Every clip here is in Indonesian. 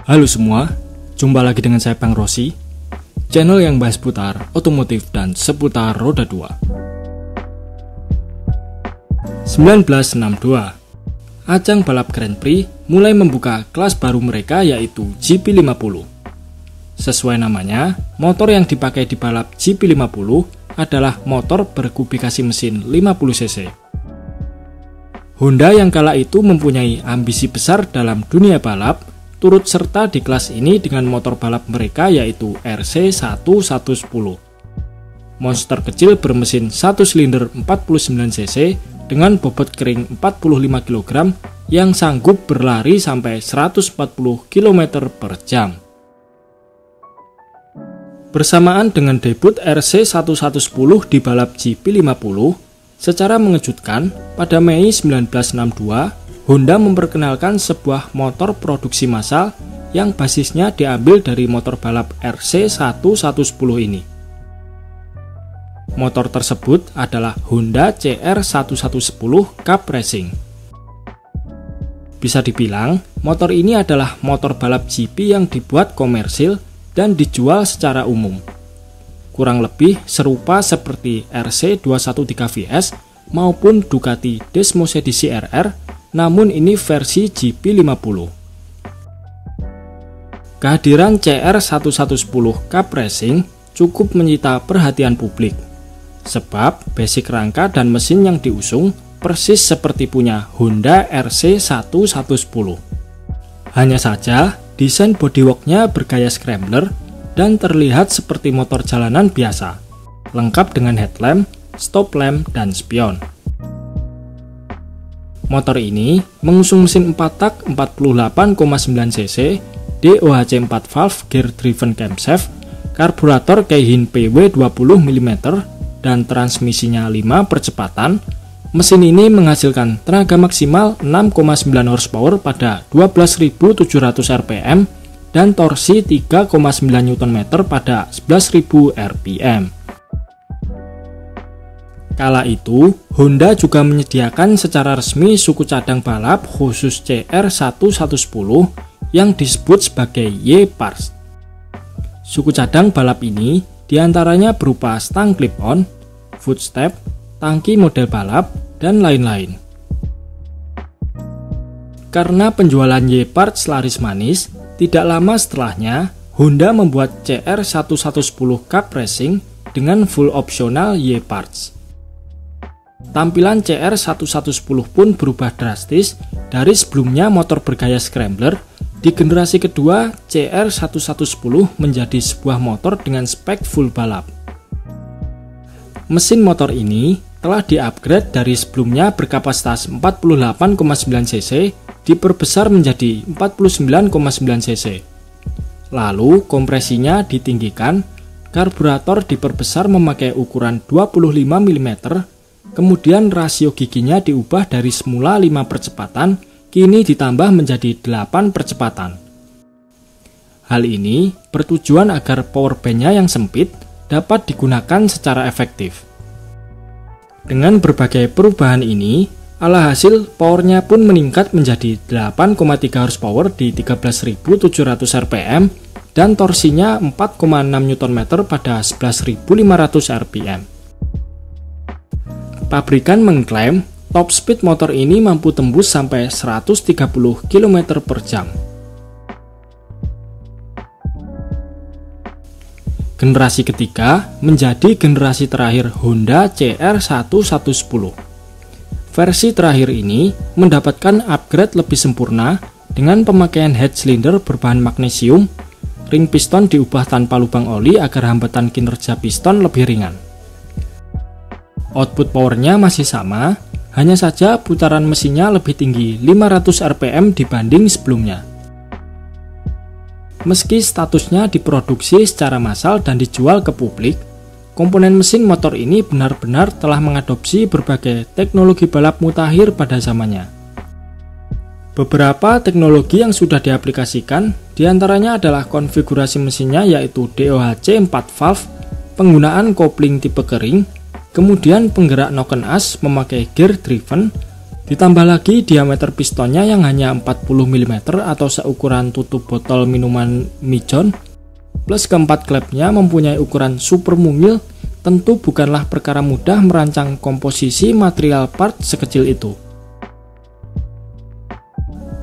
Halo semua, jumpa lagi dengan saya Bang Rossi, channel yang bahas putar otomotif dan seputar roda 2. 1962, ajang balap Grand Prix mulai membuka kelas baru mereka yaitu GP50. Sesuai namanya, motor yang dipakai di balap GP50 adalah motor berkubikasi mesin 50 cc. Honda yang kala itu mempunyai ambisi besar dalam dunia balap, turut serta di kelas ini dengan motor balap mereka yaitu RC1110. Monster kecil bermesin 1 silinder 49 cc dengan bobot kering 45 kg yang sanggup berlari sampai 140 km per jam. Bersamaan dengan debut RC1110 di balap GP50, secara mengejutkan pada Mei 1962, Honda memperkenalkan sebuah motor produksi massal yang basisnya diambil dari motor balap RC1110 ini. Motor tersebut adalah Honda CR1110 Cup Racing. Bisa dibilang, motor ini adalah motor balap GP yang dibuat komersil dan dijual secara umum. Kurang lebih serupa seperti RC213VS maupun Ducati Desmos edisi RR, namun ini versi GP50. Kehadiran CR1110 Cup Racing cukup menyita perhatian publik, sebab basic rangka dan mesin yang diusung persis seperti punya Honda RC1110. Hanya saja, desain bodyworknya bergaya scrambler dan terlihat seperti motor jalanan biasa, lengkap dengan headlamp, stop lamp, dan spion. Motor ini mengusung mesin 4 tak 48,9 cc, DOHC 4 valve gear driven camshaft, karburator Keihin PW 20 mm, dan transmisinya 5 percepatan. Mesin ini menghasilkan tenaga maksimal 6,9 horsepower pada 12.700 rpm dan torsi 3,9 Nm pada 11.000 rpm. Kala itu, Honda juga menyediakan secara resmi suku cadang balap khusus CR1110 yang disebut sebagai Y-Parts. Suku cadang balap ini diantaranya berupa stang clip-on, footstep, tangki model balap, dan lain-lain. Karena penjualan Y-Parts laris manis, tidak lama setelahnya, Honda membuat CR1110 Cup Racing dengan full opsional Y-Parts. Tampilan CR1110 pun berubah drastis dari sebelumnya motor bergaya scrambler. Di generasi kedua, CR1110 menjadi sebuah motor dengan spek full balap. Mesin motor ini telah di-upgrade dari sebelumnya berkapasitas 48,9 cc diperbesar menjadi 49,9 cc. Lalu kompresinya ditinggikan, karburator diperbesar memakai ukuran 25 mm, kemudian rasio giginya diubah dari semula 5 percepatan, kini ditambah menjadi 8 percepatan. Hal ini bertujuan agar power band-nya yang sempit dapat digunakan secara efektif. Dengan berbagai perubahan ini, alhasil powernya pun meningkat menjadi 8,3 horsepower di 13.700 rpm dan torsinya 4,6 Nm pada 11.500 rpm. Pabrikan mengklaim top speed motor ini mampu tembus sampai 130 km per jam. Generasi ketiga menjadi generasi terakhir Honda CR1110. Versi terakhir ini mendapatkan upgrade lebih sempurna dengan pemakaian head cylinder berbahan magnesium, ring piston diubah tanpa lubang oli agar hambatan kinerja piston lebih ringan. Output powernya masih sama, hanya saja putaran mesinnya lebih tinggi 500 rpm dibanding sebelumnya. Meski statusnya diproduksi secara massal dan dijual ke publik, komponen mesin motor ini benar-benar telah mengadopsi berbagai teknologi balap mutakhir pada zamannya. Beberapa teknologi yang sudah diaplikasikan diantaranya adalah konfigurasi mesinnya yaitu DOHC 4 valve, penggunaan kopling tipe kering, kemudian penggerak noken as memakai gear driven, Ditambah lagi diameter pistonnya yang hanya 40 mm atau seukuran tutup botol minuman Mijon, plus keempat klepnya mempunyai ukuran super mungil. Tentu bukanlah perkara mudah merancang komposisi material part sekecil itu.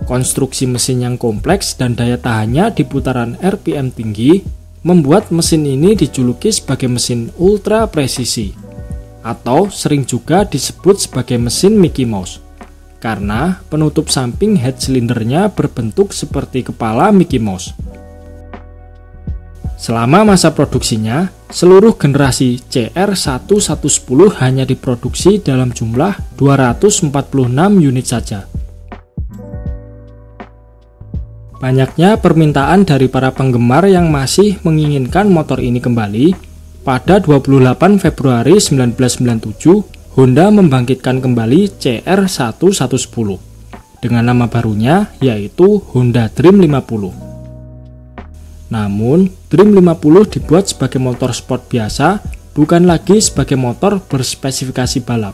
Konstruksi mesin yang kompleks dan daya tahannya di putaran RPM tinggi membuat mesin ini dijuluki sebagai mesin ultra presisi, atau sering juga disebut sebagai mesin Mickey Mouse, karena penutup samping head silindernya berbentuk seperti kepala Mickey Mouse. Selama masa produksinya, seluruh generasi CR1110 hanya diproduksi dalam jumlah 246 unit saja. Banyaknya permintaan dari para penggemar yang masih menginginkan motor ini kembali. Pada 28 Februari 1997, Honda membangkitkan kembali CR1110 dengan nama barunya yaitu Honda Dream 50. Namun, Dream 50 dibuat sebagai motor sport biasa, bukan lagi sebagai motor berspesifikasi balap.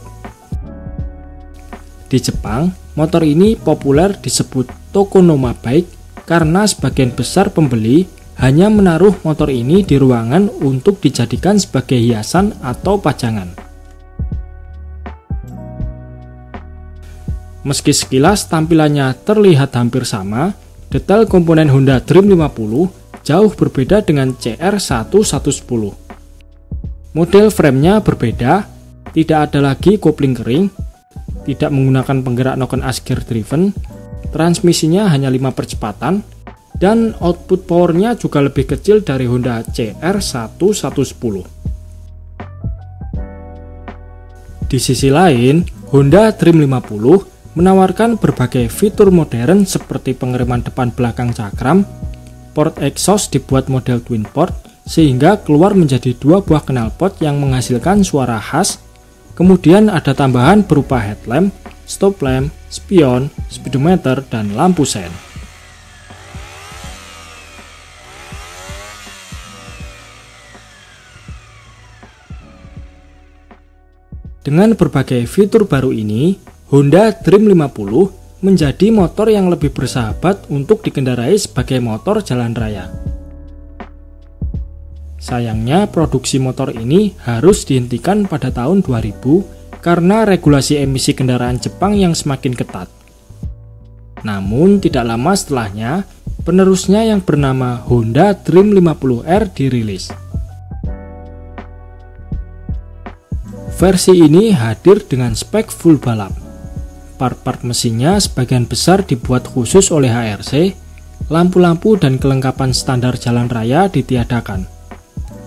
Di Jepang, motor ini populer disebut Tokonoma Bike karena sebagian besar pembeli hanya menaruh motor ini di ruangan untuk dijadikan sebagai hiasan atau pajangan. Meski sekilas tampilannya terlihat hampir sama, detail komponen Honda Dream 50 jauh berbeda dengan CR1110. Model frame-nya berbeda, tidak ada lagi kopling kering, tidak menggunakan penggerak knock and gear driven, transmisinya hanya 5 percepatan, dan output powernya juga lebih kecil dari Honda CR1110. Di sisi lain, Honda Dream 50 menawarkan berbagai fitur modern seperti pengereman depan belakang cakram, port exhaust dibuat model twin port sehingga keluar menjadi 2 buah knalpot yang menghasilkan suara khas. Kemudian ada tambahan berupa headlamp, stop lamp, spion, speedometer, dan lampu sen. Dengan berbagai fitur baru ini, Honda Dream 50 menjadi motor yang lebih bersahabat untuk dikendarai sebagai motor jalan raya. Sayangnya produksi motor ini harus dihentikan pada tahun 2000 karena regulasi emisi kendaraan Jepang yang semakin ketat. Namun tidak lama setelahnya, penerusnya yang bernama Honda Dream 50R dirilis. Versi ini hadir dengan spek full balap. Part-part mesinnya sebagian besar dibuat khusus oleh HRC, lampu-lampu dan kelengkapan standar jalan raya ditiadakan.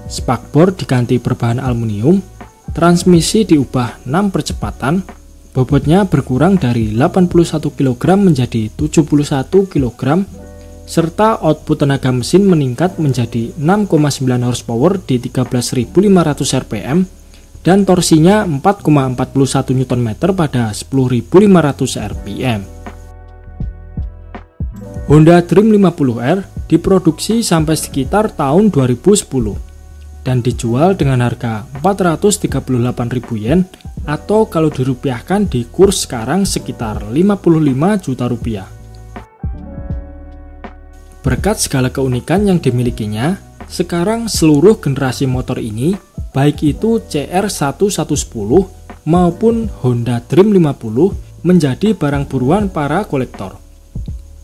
Spakbor diganti berbahan aluminium, transmisi diubah 6 percepatan, bobotnya berkurang dari 81 kg menjadi 71 kg, serta output tenaga mesin meningkat menjadi 6,9 horsepower di 13.500 rpm, dan torsinya 4,41 Nm pada 10.500 rpm. Honda Dream 50R diproduksi sampai sekitar tahun 2010 dan dijual dengan harga 438.000 yen atau kalau dirupiahkan di kurs sekarang sekitar 55 juta rupiah. Berkat segala keunikan yang dimilikinya, sekarang seluruh generasi motor ini, baik itu CR1110 maupun Honda Dream 50, menjadi barang buruan para kolektor.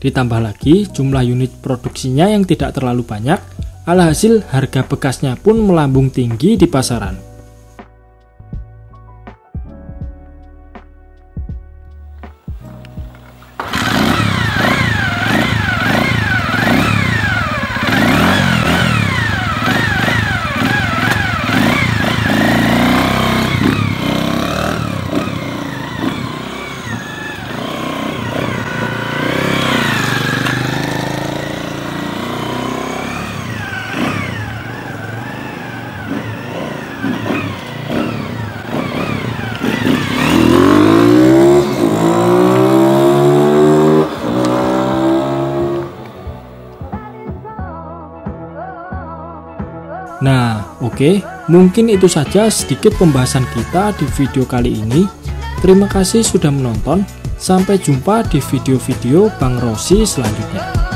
Ditambah lagi jumlah unit produksinya yang tidak terlalu banyak, alhasil harga bekasnya pun melambung tinggi di pasaran. Nah, oke, mungkin itu saja sedikit pembahasan kita di video kali ini. Terima kasih sudah menonton. Sampai jumpa di video-video Bang Rossi selanjutnya.